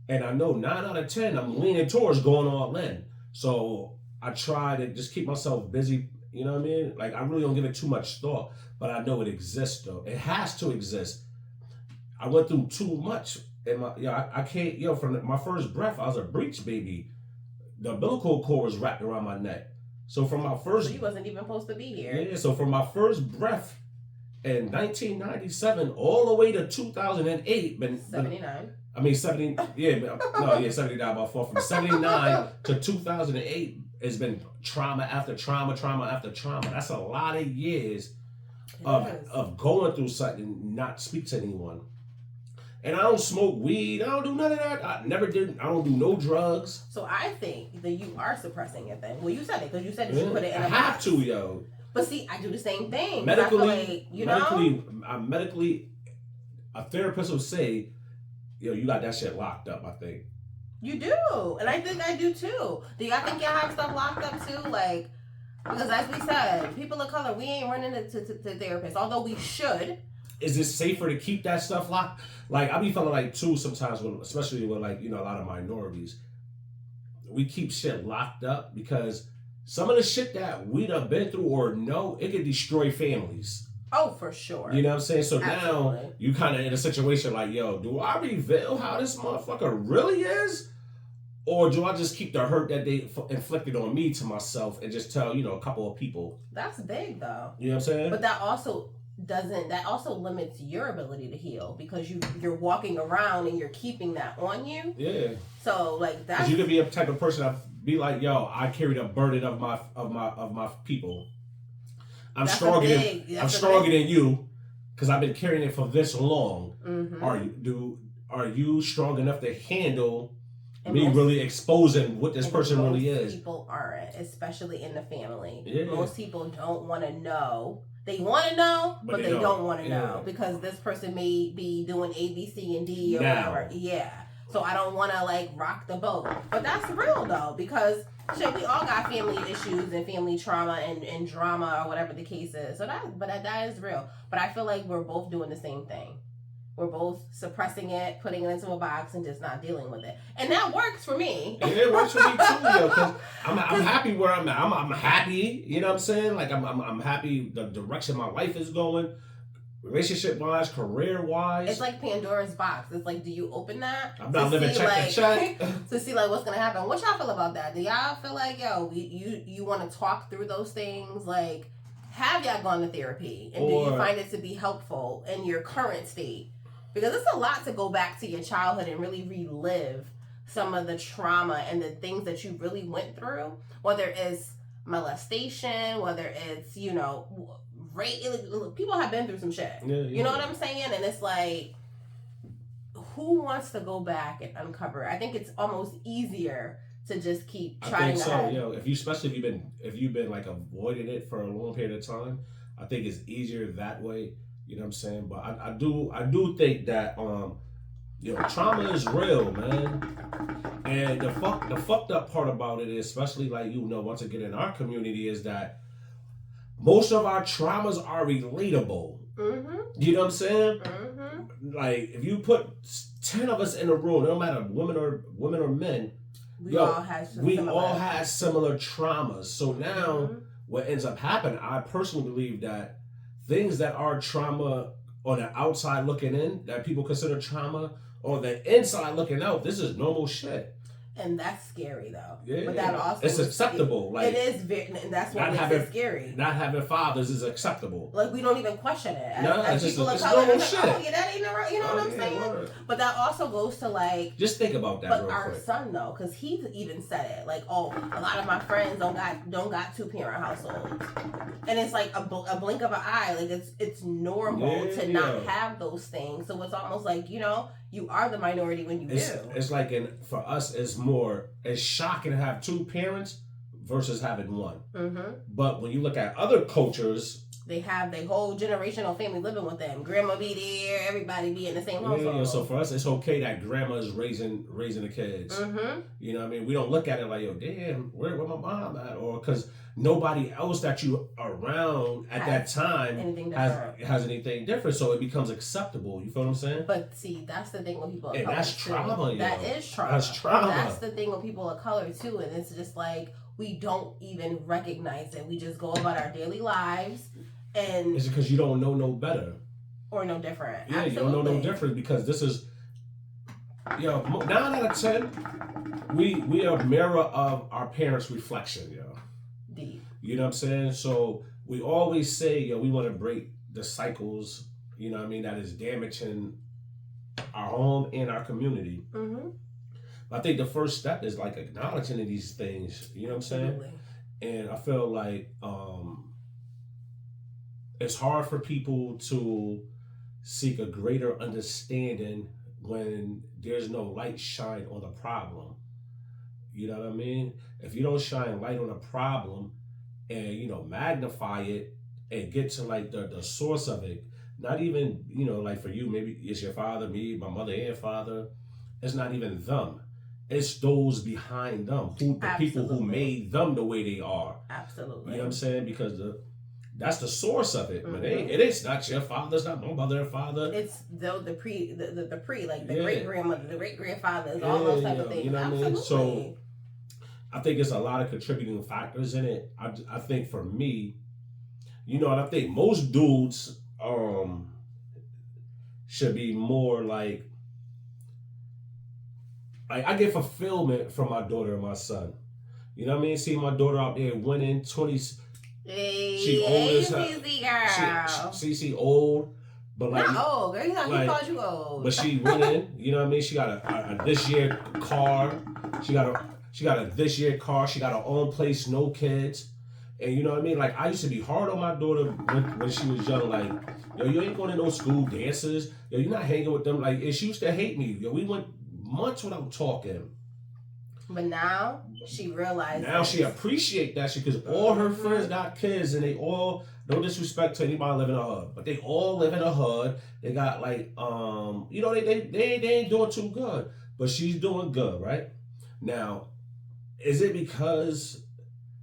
And I know 9 out of 10, I'm leaning towards going all in. So I try to just keep myself busy. You know what I mean? Like, I really don't give it too much thought, but I know it exists though. It has to exist. I went through too much. And I can't. From my first breath, I was a breech baby. The umbilical cord was wrapped around my neck. So from my first, so you wasn't even supposed to be here. Yeah. So from my first breath. In 1997, all the way to 2008, 79. I mean 70. Yeah, 79 by far. From 79 to 2008, it's been trauma after trauma, trauma after trauma. That's a lot of years of going through something and not speak to anyone. And I don't smoke weed. I don't do none of that. I never did. I don't do no drugs. So I think that you are suppressing it then. Well, you said it because you said that you put it in a box. I have to, yo. But see, I do the same thing. Medically, a therapist will say, yo, you got that shit locked up, I think. You do. And I think I do too. Do y'all think y'all have stuff locked up too? Like, because as we said, people of color, we ain't running to therapists, although we should. Is it safer to keep that stuff locked? Like, I be feeling like too sometimes, especially with like, a lot of minorities, we keep shit locked up because some of the shit that we done been through or know, it could destroy families. Oh, for sure. You know what I'm saying? So Absolutely. Now you kind of in a situation like, yo, do I reveal how this motherfucker really is? Or do I just keep the hurt that they inflicted on me to myself and just tell, a couple of people? That's big, though. You know what I'm saying? But that also limits your ability to heal, because you're walking around and you're keeping that on you. Yeah. So like that. Because you could be a type of person that be like, yo, I carry the burden of my people. I'm stronger than you because I've been carrying it for this long. Mm-hmm. Are you strong enough to handle me really exposing what this person really is? Most people aren't, especially in the family. Yeah. Most people don't want to know. They want to know, but they don't want to know because this person may be doing A, B, C, and D or whatever. Yeah. So I don't want to like rock the boat. But that's real though, because shit, we all got family issues and family trauma and drama or whatever the case is. So that is real. But I feel like we're both doing the same thing. We're both suppressing it, putting it into a box, and just not dealing with it. And that works for me. Yeah, it works for me too, yo. Because I'm happy where I'm at. I'm happy. You know what I'm saying? Like I'm happy the direction my life is going, relationship wise, career wise. It's like Pandora's box. It's like, do you open that? I'm not living check to check to see like what's gonna happen. What y'all feel about that? Do y'all feel like you want to talk through those things? Like, have y'all gone to therapy, and do you find it to be helpful in your current state? Because it's a lot to go back to your childhood and really relive some of the trauma and the things that you really went through, whether it's molestation, whether it's, rape. People have been through some shit. Yeah. You know what I'm saying? And it's like, who wants to go back and uncover it? I think it's almost easier to just keep trying. I think so, yo. Especially if you've been like avoiding it for a long period of time, I think it's easier that way. You know what I'm saying? But I do think that trauma is real, man. And the fucked up part about it is, especially like once again in our community, is that most of our traumas are relatable. Mm-hmm. You know what I'm saying? Mm-hmm. Like if you put 10 of us in a room, no matter women or men, we all had similar traumas. So now what ends up happening, I personally believe that things that are trauma on the outside looking in, that people consider trauma, on the inside looking out, this is normal shit. And that's scary though. Yeah, but that also it's acceptable. Like, it is and that's what makes it scary. Not having fathers is acceptable. Like we don't even question it. No, it's people just of color, normal shit. Oh yeah, that ain't right. You know what I'm saying? Word. But that also goes to like. Just think about that. But our son though, because he even said it, like, oh, a lot of my friends don't got 2-parent households, and it's like a blink of an eye. Like it's normal to not have those things. So it's almost like you are the minority when you do. It's like for us, it's shocking to have 2 parents versus having one. Mm-hmm. But when you look at other cultures, they have their whole generational family living with them. Grandma be there, everybody be in the same household. Yeah, so for us, it's okay that grandma is raising the kids. Mm-hmm. You know what I mean? We don't look at it like, yo, damn, where my mom at? Or because nobody else that you around at that time has anything different, so it becomes acceptable. You feel what I'm saying? But see, that's the thing with people of color. And that's trauma. That is trauma. That's trauma. That's the thing with people of color too, and it's just like we don't even recognize it. We just go about our daily lives, and it's because you don't know no better or no different. Yeah, Absolutely. you don't know no different because this is 9 out of 10. We are a mirror of our parents' reflection, yo. Deep. You know what I'm saying? So we always say, we want to break the cycles, that is damaging our home and our community. Mm-hmm. I think the first step is like acknowledging these things, you know what I'm saying? Absolutely. And I feel like it's hard for people to seek a greater understanding when there's no light shine on the problem. You know what I mean? If you don't shine light on a problem and, magnify it and get to like the source of it, not even, like for you, maybe it's your father, me, my mother and father. It's not even them. It's those behind them, the people who made them the way they are. Absolutely. You know what I'm saying? Because that's the source of it. Mm-hmm. But it's not your father. It's not my mother and father. It's the pre, like the great grandmother, the great grandfathers, all those type of things. You know what Absolutely. I mean? So I think it's a lot of contributing factors in it. I think for me, and I think most dudes should be more like I get fulfillment from my daughter and my son. You know what I mean? See my daughter out there winning 20s. She old as hell. She old, but like not old, girl. He called you old. But she winning. You know what I mean? She got a this year car. She got a this year car. She got her own place, no kids. And you know what I mean? Like, I used to be hard on my daughter when she was young. Like, yo, you ain't going to no school dances. Yo, you're not hanging with them. Like, and she used to hate me. Yo, we went months without talking. But now she realized. Now she appreciate that shit because all her friends got kids and they all, no disrespect to anybody living in a hood, but they all live in a hood. They got like, you know, they ain't doing too good, but she's doing good, right? Now, is it because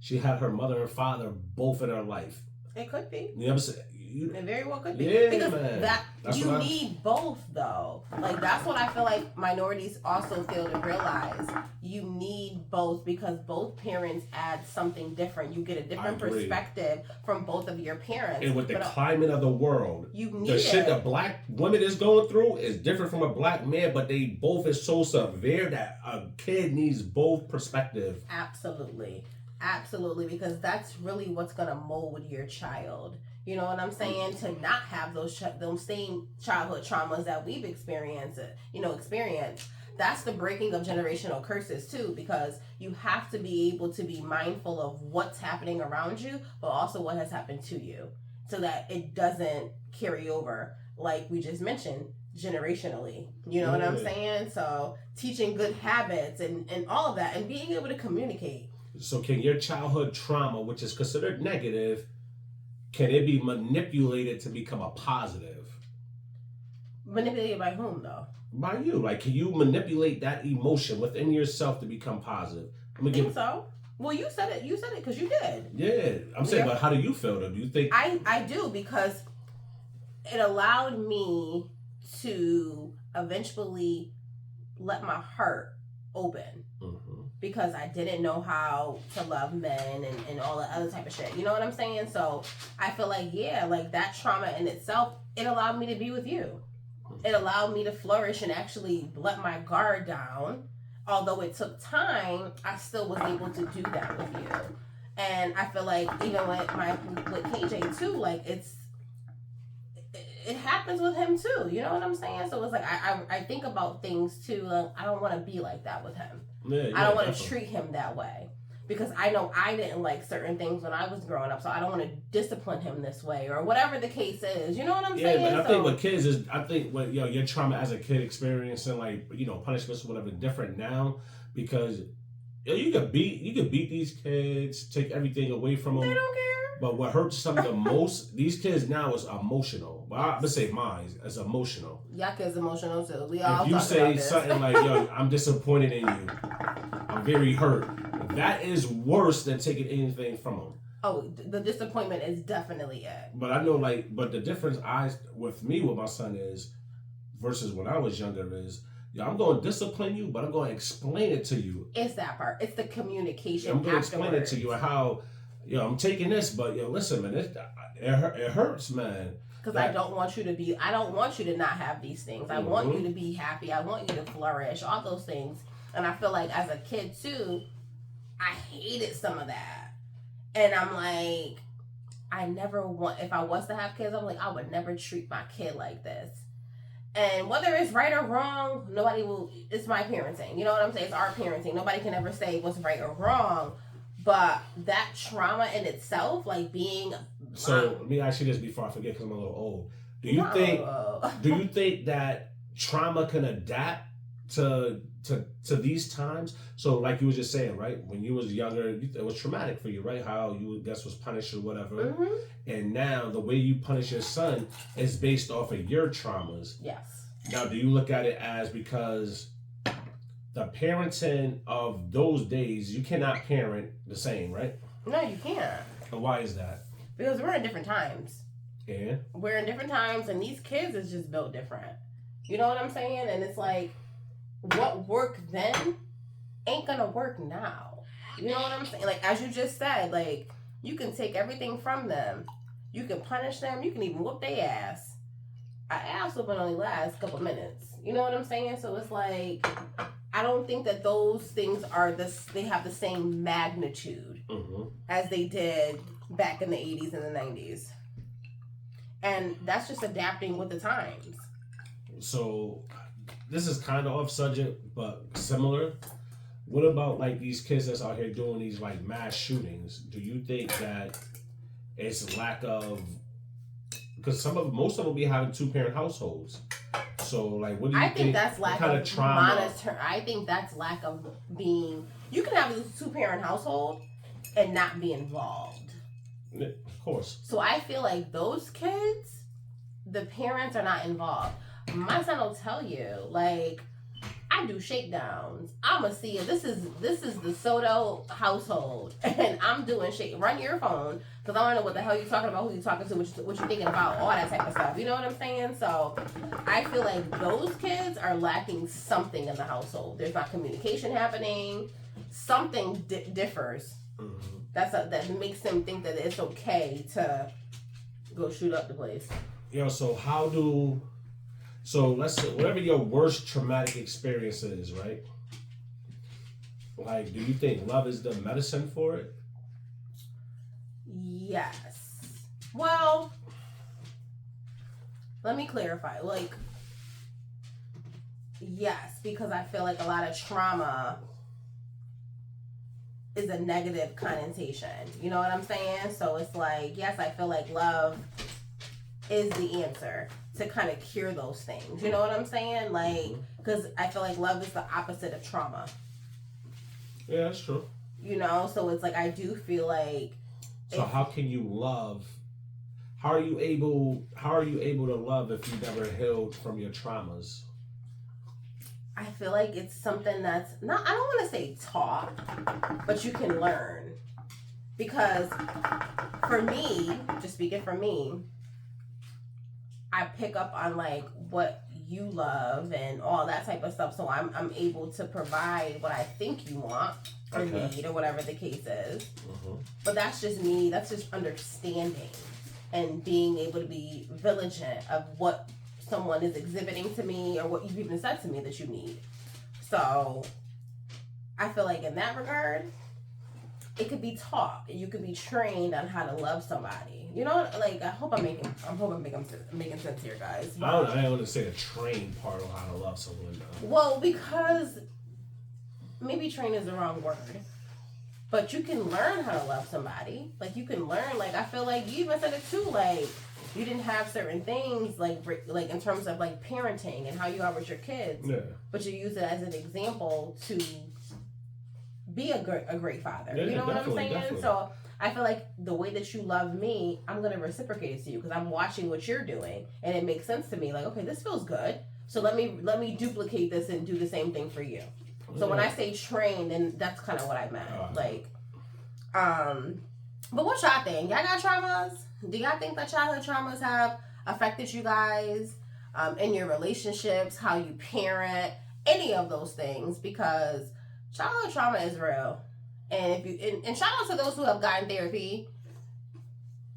she had her mother and father both in her life? It could be. You know what I'm saying? It very well could be. Yeah, because man. You need both, though. Like, that's what I feel like minorities also fail to realize. You need both because both parents add something different. You get a different perspective from both of your parents. And with the climate of the world, you need the shit that black women is going through is different from a black man, but they both is so severe that a kid needs both perspective. Absolutely. Absolutely, because that's really what's going to mold your child. You know what I'm saying? To not have those same childhood traumas that we've experienced. That's the breaking of generational curses too, because you have to be able to be mindful of what's happening around you, but also what has happened to you, so that it doesn't carry over, like we just mentioned, generationally. You know what I'm saying? So teaching good habits and all of that, and being able to communicate. So can your childhood trauma, which is considered negative, can it be manipulated to become a positive? Manipulated by whom, though? By you. Like, can you manipulate that emotion within yourself to become positive? I think so. Well, you said it. You said it because you did. Yeah. I'm saying, but how do you feel, though? Do you think... I do, because it allowed me to eventually let my heart open. Because I didn't know how to love men and all the other type of shit. You know what I'm saying? So I feel like, like that trauma in itself, it allowed me to be with you. It allowed me to flourish and actually let my guard down. Although it took time, I still was able to do that with you. And I feel like even with KJ too, like it happens with him too. You know what I'm saying? So it's like I think about things too. Like, I don't want to be like that with him. I don't want to treat him that way, because I know I didn't like certain things when I was growing up, so I don't want to discipline him this way or whatever the case is. You know what I'm saying? Yeah, but I think with kids is, your trauma as a kid experiencing punishments or whatever different now, because you could beat these kids, take everything away from them. They don't care. But what hurts some of the most, these kids now, is emotional. Well, I'm gonna say mine is emotional. Y'all kids emotional too. We all if you say something like, yo, I'm disappointed in you, I'm very hurt, that is worse than taking anything from them. Oh, the disappointment is definitely it. But I know, but the difference with my son is, versus when I was younger is, I'm going to discipline you, but I'm going to explain it to you. It's that part. It's the communication. I'm going to explain it to you and how, I'm taking this, but listen, man, it hurts, man. Because I don't want you to not have these things. I want you to be happy. I want you to flourish. All those things. And I feel like as a kid too, I hated some of that. And I'm like, if I was to have kids, I'm like, I would never treat my kid like this. And whether it's right or wrong, it's my parenting. You know what I'm saying? It's our parenting. Nobody can ever say what's right or wrong. But that trauma in itself, like being... So, let me ask you this before I forget, because I'm a little old. Do you think that trauma can adapt to these times? So, like you were just saying, right? When you was younger, it was traumatic for you, right? How you, was punished or whatever. And now, the way you punish your son is based off of your traumas. Yes. Now, do you look at it as because... the parenting of those days, you cannot parent the same, right? No, you can't. And why is that? Because we're in different times. And? We're in different times, and these kids is just built different. You know what I'm saying? And it's like, what worked then ain't gonna work now. You know what I'm saying? Like, as you just said, like, you can take everything from them. You can punish them. You can even whoop their ass. An ass whooping only lasts a couple minutes. You know what I'm saying? So it's like... I don't think that those things are they have the same magnitude as they did back in the 80s and the 90s. And that's just adapting with the times. So this is kind of off subject, but similar. What about like these kids that's out here doing these like mass shootings? Do you think that it's lack of, because most of them be having 2-parent households. So like, what do you think? I think that's lack of trauma? I think that's lack of being. You can have a 2-parent household and not be involved. Of course. So I feel like those kids, the parents are not involved. My son will tell you, like, I do shakedowns. I'ma see it. This is the Soto household, and I'm doing shake. Run your phone, because I want to know what the hell you're talking about, who you're talking to, what you're thinking about, all that type of stuff. You know what I'm saying? So I feel like those kids are lacking something in the household. There's not communication happening. Something differs. That makes them think that it's okay to go shoot up the place. Yo, so let's say whatever your worst traumatic experience is, right? Like, do you think love is the medicine for it? Yes. Well, let me clarify. Like, yes, because I feel like a lot of trauma is a negative connotation. You know what I'm saying? So it's like, yes, I feel like love is the answer to kind of cure those things. You know what I'm saying? Like, because I feel like love is the opposite of trauma. Yeah, that's true. You know, so it's like, I do feel like. So how can you love? How are you able to love if you never healed from your traumas? I feel like it's something that's not, I don't want to say taught, but you can learn. Because for me, just speaking for me, I pick up on like what you love and all that type of stuff. So I'm able to provide what I think you want or need or whatever the case is. But that's just me. That's just understanding and being able to be vigilant of what someone is exhibiting to me or what you've even said to me that you need. So I feel like in that regard, it could be taught. You could be trained on how to love somebody. You know, like, I hope I'm making sense here, guys. I don't want to say the trained part on how to love someone. Though. Well, because maybe train is the wrong word, but you can learn how to love somebody. Like, you can learn. Like, I feel like you even said it too. Like, you didn't have certain things like in terms of like parenting and how you are with your kids. Yeah. But you use it as an example to be a great father. Yeah, you know what I'm saying? Definitely. So I feel like the way that you love me, I'm going to reciprocate it to you because I'm watching what you're doing and it makes sense to me. Like, okay, this feels good. So let me duplicate this and do the same thing for you. So when I say train, then that's kind of what I meant. But what y'all think? Y'all got traumas? Do y'all think that childhood traumas have affected you guys in your relationships, how you parent, any of those things? Because childhood trauma is real. And and shout out to those who have gotten therapy.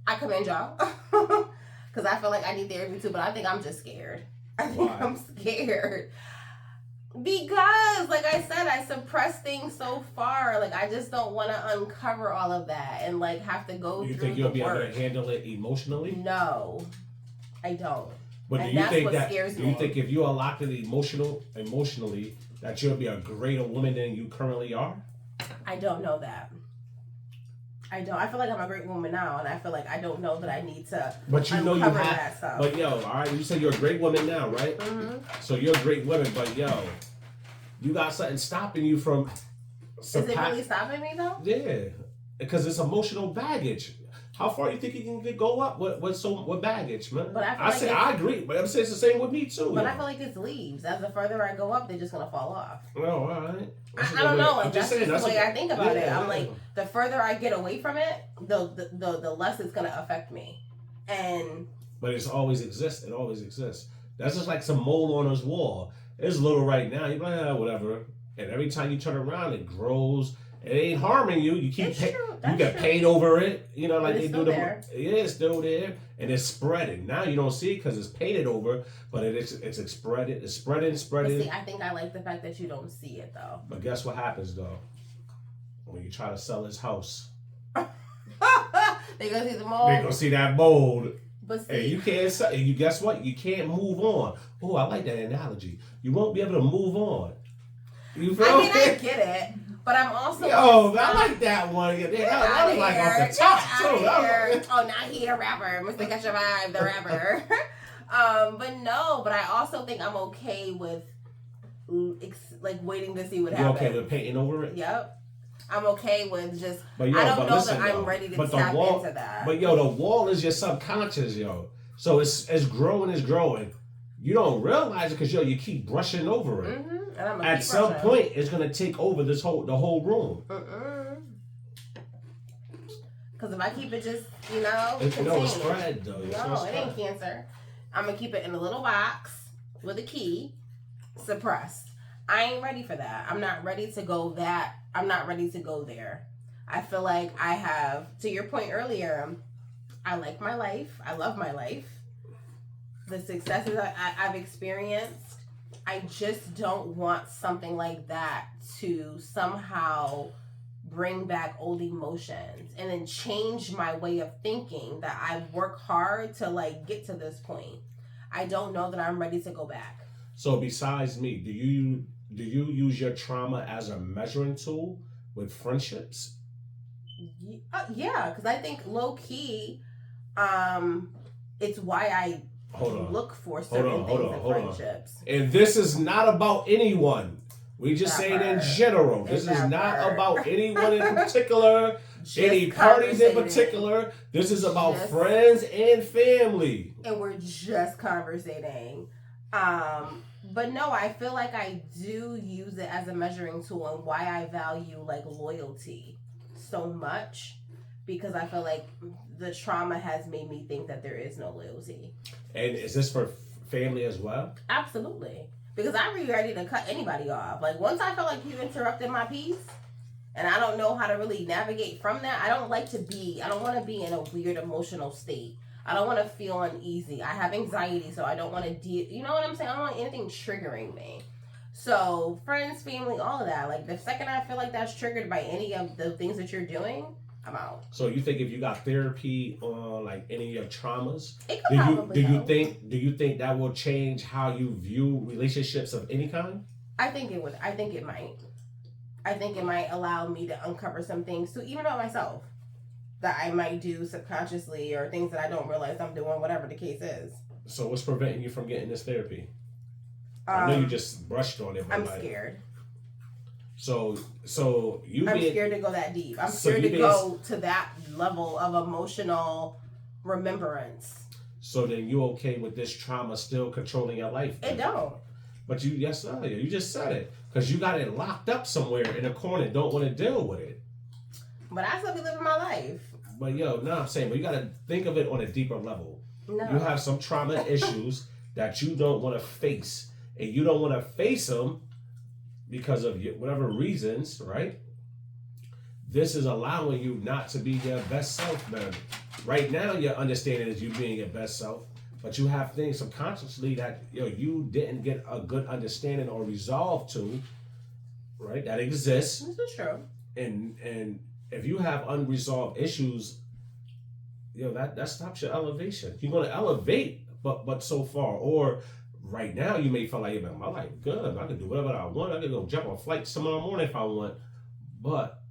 I commend y'all. Because I feel like I need therapy too, but I think I'm just scared. I'm scared. Because, like I said, I suppress things so far. Like, I just don't want to uncover all of that and, like, have to go through the work. You think you'll be able to handle it emotionally? No, I don't. But and that's what scares me. Do you think if you are locked in emotionally, that you'll be a greater woman than you currently are? I don't know that. I don't. I feel like I'm a great woman now, and I feel like I don't know that I need to. But you know you have. That stuff. But yo, all right, you said you're a great woman now, right? Mm-hmm. So you're a great woman, but yo, you got something stopping you from. Is it really stopping me though? Yeah, because it's emotional baggage. How far do you think you can go up with baggage, man? But I agree, but I'm saying it's the same with me too. But I feel like it's leaves. As the further I go up, they're just gonna fall off. Oh, all right. I don't know. Like, that's just the way I think about it. I'm like, the further I get away from it, the less it's gonna affect me. But it's always exists. It always exists. That's just like some mole on his wall. It's little right now. You're like, whatever. And every time you turn around, it grows. It ain't harming you. You keep you get paid over it. You know, like they do the. There. Yeah, it's still there, and it's spreading. Now you don't see it because it's painted over, but it's spreading. It's spreading. But see, I think I like the fact that you don't see it though. But guess what happens though? When you try to sell his house, they gonna see the mold. They gonna see that mold. But see, and you can't sell. You guess what? You can't move on. Oh, I like that analogy. You won't be able to move on. You feel? I get it. But I'm also. Yo, I like that one. That was like off the top too. Oh, now he a rapper. Mr. Catch Your Vibe, the rapper. But I also think I'm okay with like waiting to see what happens. You okay with painting over it? Yep. I'm okay with just. But yo, I don't know listen, that I'm ready to tap into that. But yo, the wall is your subconscious, yo. So it's growing. You don't realize it because yo, you keep brushing over it. Mm-hmm. And at some point, it's gonna take over the whole room. Because if I keep it just, it's spread though. No, it ain't cancer. I'm gonna keep it in a little box with a key, suppressed. I ain't ready for that. I'm not ready to go that. I'm not ready to go there. I feel like I have, to your point earlier, I like my life. I love my life. The successes I've experienced, I just don't want something like that to somehow bring back old emotions and then change my way of thinking that I've worked hard to like get to this point. I don't know that I'm ready to go back. So besides me, do you use your trauma as a measuring tool with friendships? Yeah, because I think low key, it's why I look for certain things in friendships. And this is not about anyone. We just say it in general. This is not about anyone in particular, any parties in particular. This is about friends and family. And we're just conversating. But no, I feel like I do use it as a measuring tool and why I value like loyalty so much, because I feel like the trauma has made me think that there is no loyalty. And is this for family as well? Absolutely. Because I'm really ready to cut anybody off. Like once I feel like you interrupted my peace and I don't know how to really navigate from that, I don't want to be in a weird emotional state. I don't want to feel uneasy. I have anxiety, so I don't want to you know what I'm saying? I don't want anything triggering me. So friends, family, all of that. Like the second I feel like that's triggered by any of the things that you're doing, I'm out. So you think if you got therapy on like any of your traumas, it could probably help. Do you think that will change how you view relationships of any kind? I think it would. I think it might. I think it might allow me to uncover some things to even about myself that I might do subconsciously or things that I don't realize I'm doing, whatever the case is. So what's preventing you from getting this therapy? I know you just brushed on it. I'm scared. So I'm scared to go that deep. I'm scared to go to that level of emotional remembrance. So then you okay with this trauma still controlling your life? It don't. But you just said it. Because you got it locked up somewhere in a corner and don't want to deal with it. But I still be living my life. But I'm saying, but you got to think of it on a deeper level. No. You have some trauma issues that you don't want to face. And you don't want to face them because of whatever reasons, right? This is allowing you not to be your best self, man. Right now, your understanding is you being your best self, but you have things subconsciously that you didn't get a good understanding or resolve to, right? That exists. This is true. And if you have unresolved issues, that stops your elevation. You're going to elevate, but so far. Or right now, you may feel like, man, my life good. I can do whatever I want. I can go jump on a flight tomorrow morning if I want. But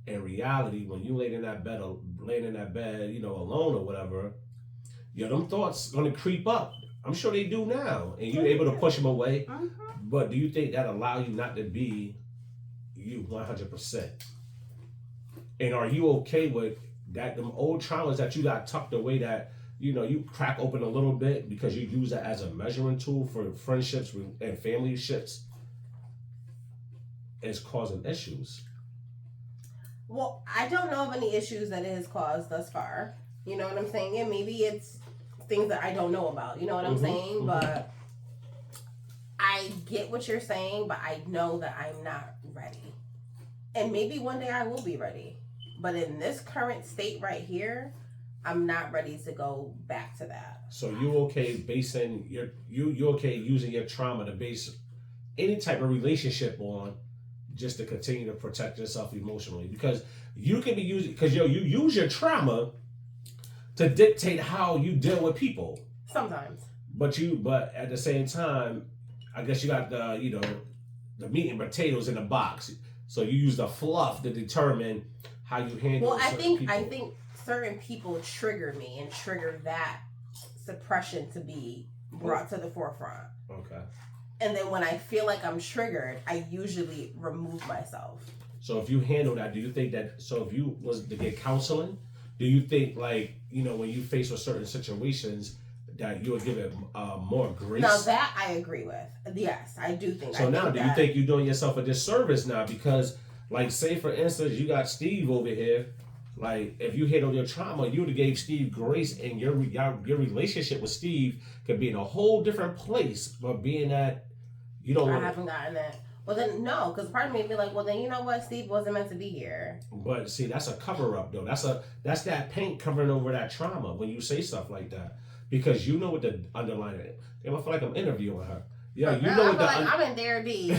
in reality, when you laying in that bed, alone or whatever, them thoughts gonna creep up. I'm sure they do now, and you're able to push them away. Mm-hmm. But do you think that allow you not to be you 100%? And are you okay with that? Them old traumas that you got tucked away that you crack open a little bit because you use that as a measuring tool for friendships and family ships, is causing issues. Well, I don't know of any issues that it has caused thus far. You know what I'm saying? And maybe it's things that I don't know about. You know what I'm saying? Mm-hmm. But I get what you're saying, but I know that I'm not ready. And maybe one day I will be ready. But in this current state right here, I'm not ready to go back to that. So you okay basing you okay using your trauma to base any type of relationship on, just to continue to protect yourself emotionally, because you can be using, because you use your trauma to dictate how you deal with people sometimes. But at the same time, I guess you got the meat and potatoes in the box. So you use the fluff to determine how you handle. Well, I think certain people trigger me and trigger that suppression to be brought to the forefront. Okay. And then when I feel like I'm triggered, I usually remove myself. So if you handle that, do you think that, so if you was to get counseling, do you think, like, when you face with certain situations, that you would give it more grace? Now that I agree with. Yes, I do think. So now, do you think you're doing yourself a disservice now? Because, like, say for instance, you got Steve over here. Like, if you handle your trauma, you would have gave Steve grace, and your relationship with Steve could be in a whole different place. But being that you don't, I haven't gotten that. Well then, no, because part of me would be like, well then, you know what, Steve wasn't meant to be here. But see, that's a cover up though. That's that paint covering over that trauma when you say stuff like that, because you know what the underlying. Damn, I feel like I'm interviewing her. Yeah, you know what I'm in therapy.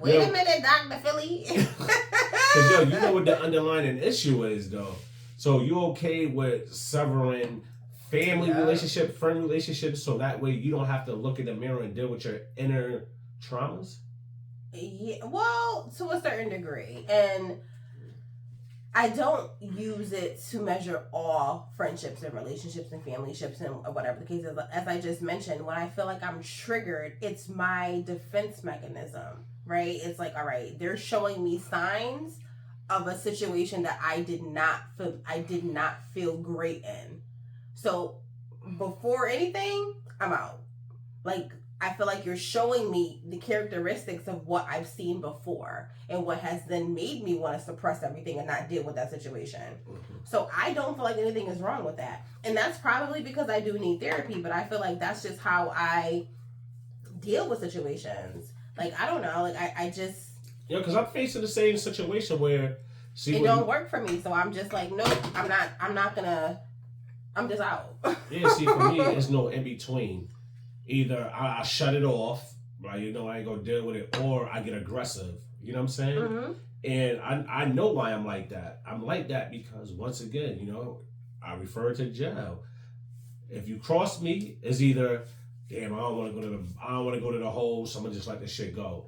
Wait a minute, Dr. Philly. Because you know what the underlying issue is though. So you okay with severing family relationship, friend relationships, so that way you don't have to look in the mirror and deal with your inner traumas? Yeah, well, to a certain degree. And I don't use it to measure all friendships and relationships and familyships and whatever the case is. As I just mentioned, when I feel like I'm triggered, it's my defense mechanism, right? It's like, all right, they're showing me signs of a situation that I did not feel great in. So before anything, I'm out. Like, I feel like you're showing me the characteristics of what I've seen before and what has then made me want to suppress everything and not deal with that situation. Mm-hmm. So I don't feel like anything is wrong with that. And that's probably because I do need therapy, but I feel like that's just how I deal with situations. Like, I don't know. Like, I just... because I'm facing the same situation where... it don't work for me. So I'm just like, nope, I'm not gonna... I'm just out. Yeah, see, for me, there's no in-between. Either I shut it off, right? I ain't gonna deal with it, or I get aggressive. You know what I'm saying? Mm-hmm. And I know why I'm like that. I'm like that because, once again, I refer to jail. If you cross me, it's either, damn, I don't want to go to the hole. Someone just let this shit go.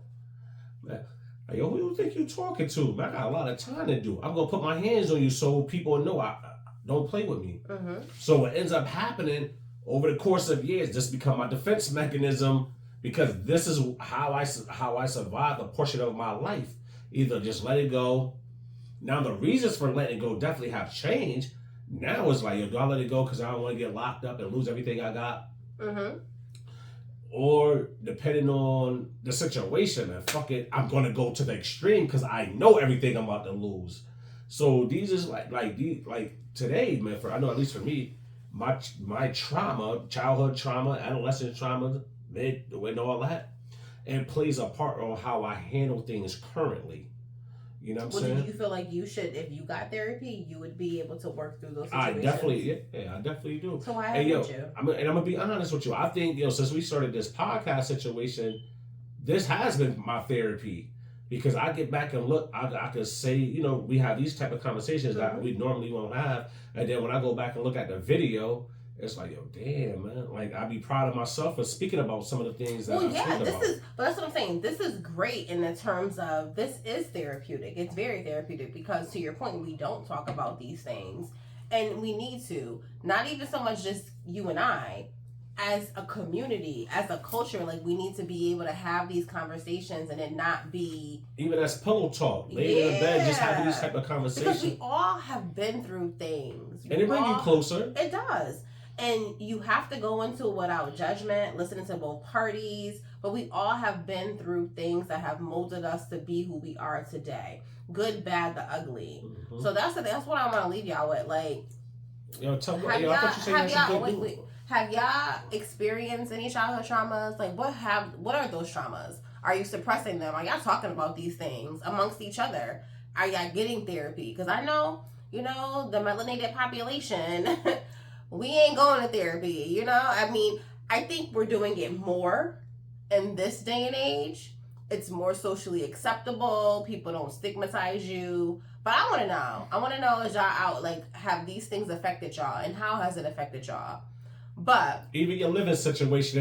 Man, like, yo, who you think you talking to? Man, I got a lot of time to do. I'm gonna put my hands on you so people know I don't play with me. Mm-hmm. So what ends up happening over the course of years, this become my defense mechanism, because this is how I survived a portion of my life. Either just let it go. Now the reasons for letting it go definitely have changed. Now it's like, yo, do I let it go because I don't want to get locked up and lose everything I got? Mm-hmm. Or depending on the situation, and fuck it, I'm gonna go to the extreme because I know everything I'm about to lose. So these is like today, man. I know, at least for me, my trauma, childhood trauma, adolescent trauma, and all that, and plays a part on how I handle things currently. You know what I'm saying? Do you feel like you should, if you got therapy, you would be able to work through those situations? I definitely do. So why haven't you? I'm gonna be honest with you. I think, since we started this podcast situation, this has been my therapy. Because I get back and look, I could say, we have these type of conversations that we normally won't have. And then when I go back and look at the video, it's like, yo, damn, man. Like, I be proud of myself for speaking about some of the things that but that's what I'm saying. This is great in the terms of, this is therapeutic. It's very therapeutic because, to your point, we don't talk about these things. And we need to. Not even so much just you and I. As a community, as a culture, like, we need to be able to have these conversations and it not be... even as pillow talk, laying in bed, just having these type of conversations. Because we all have been through things. And it brings you closer. It does. And you have to go into it without judgment, listening to both parties. But we all have been through things that have molded us to be who we are today. Good, bad, the ugly. Mm-hmm. So that's what I want to leave y'all with. Like... I thought you said you had some good... Have y'all experienced any childhood traumas? Like, what are those traumas? Are you suppressing them? Are y'all talking about these things amongst each other? are y'all getting therapy? Because I know, the melanated population, we ain't going to therapy, I mean, I think we're doing it more in this day and age. It's more socially acceptable. People don't stigmatize you. But I want to know, is y'all out, like, have these things affected y'all? And how has it affected y'all? But even your living situation,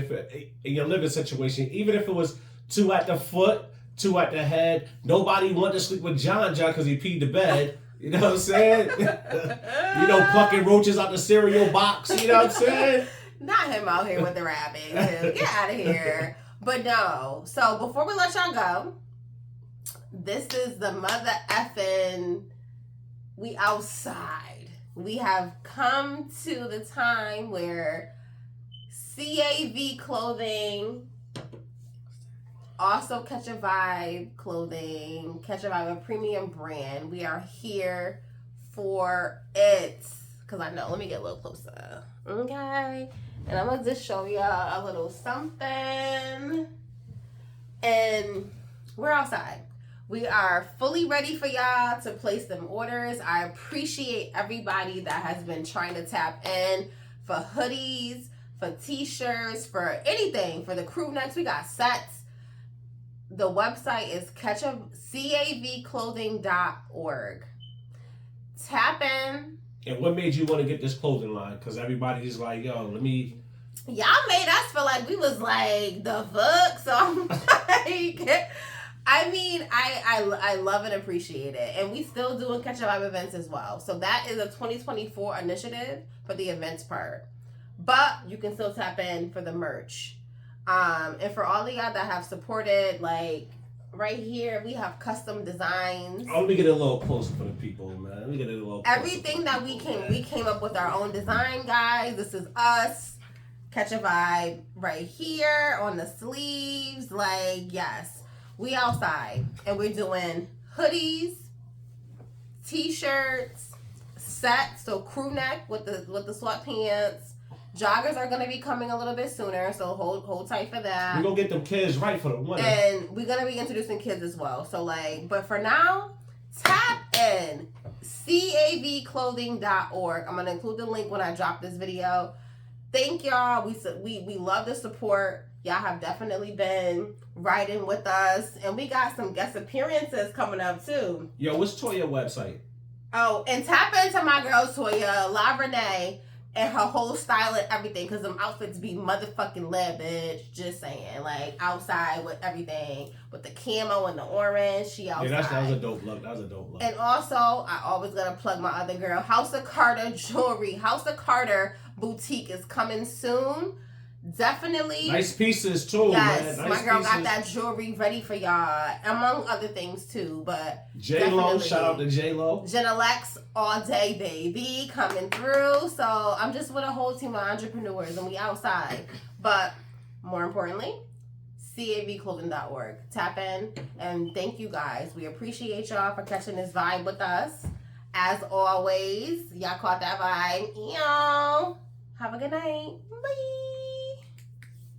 even if it was 2 at the foot, 2 at the head, nobody wanted to sleep with John because he peed the bed. You know what I'm saying? Plucking roaches out the cereal box. You know what I'm saying? Not him out here with the rabbit. Get out of here. But no. So before we let y'all go, this is the mother effing, we outside. We have come to the time where CAV clothing, also Catch a Vibe clothing, Catch a Vibe, a premium brand. We are here for it. Because I know, let me get a little closer. Okay. And I'm going to just show y'all a little something. And we're outside. We are fully ready for y'all to place them orders. I appreciate everybody that has been trying to tap in for hoodies, for t-shirts, for anything, for the crew necks. We got sets. The website is cavclothing.org. Tap in. And what made you want to get this clothing line? Because everybody's like, yo, let me... Y'all made us feel like we was like, the fuck? So I'm like... I mean, I love and appreciate it. And we still doing Catch a Vibe events as well. So that is a 2024 initiative for the events part. But you can still tap in for the merch. And for all of y'all that have supported, like... Right here, we have custom designs. Oh, let me get a little closer for the people, man. Let me get a little closer. Everything that we came up with our own design, guys. This is us. Catch a Vibe right here on the sleeves. Like, yes. We outside. And we're doing hoodies, t-shirts, sets, so crew neck with the sweatpants. Joggers are going to be coming a little bit sooner, so hold tight for that. We're going to get them kids right for the winter. And we're going to be introducing kids as well. So, but for now, tap in cavclothing.org. I'm going to include the link when I drop this video. Thank y'all. We love the support. Y'all have definitely been riding with us. And we got some guest appearances coming up, too. Yo, what's Toya's website? Oh, and tap into my girl, Toya, La Renee. And her whole style and everything, because them outfits be motherfucking lit, bitch. Just saying. Like, outside with everything. With the camo and the orange. She outside. Yeah, that was a dope look. And also, I always gotta plug my other girl. House of Carter Jewelry. House of Carter Boutique is coming soon. Definitely. Nice pieces, too, yes, man. Nice my girl pieces. Got that jewelry ready for y'all. Among other things, too. But J-Lo, shout out to J-Lo. Jenna Lex all day, baby, coming through. So I'm just with a whole team of entrepreneurs, and we outside. But more importantly, cavclothing.org. Tap in, and thank you guys. We appreciate y'all for catching this vibe with us. As always, y'all caught that vibe. Yo, have a good night. Bye.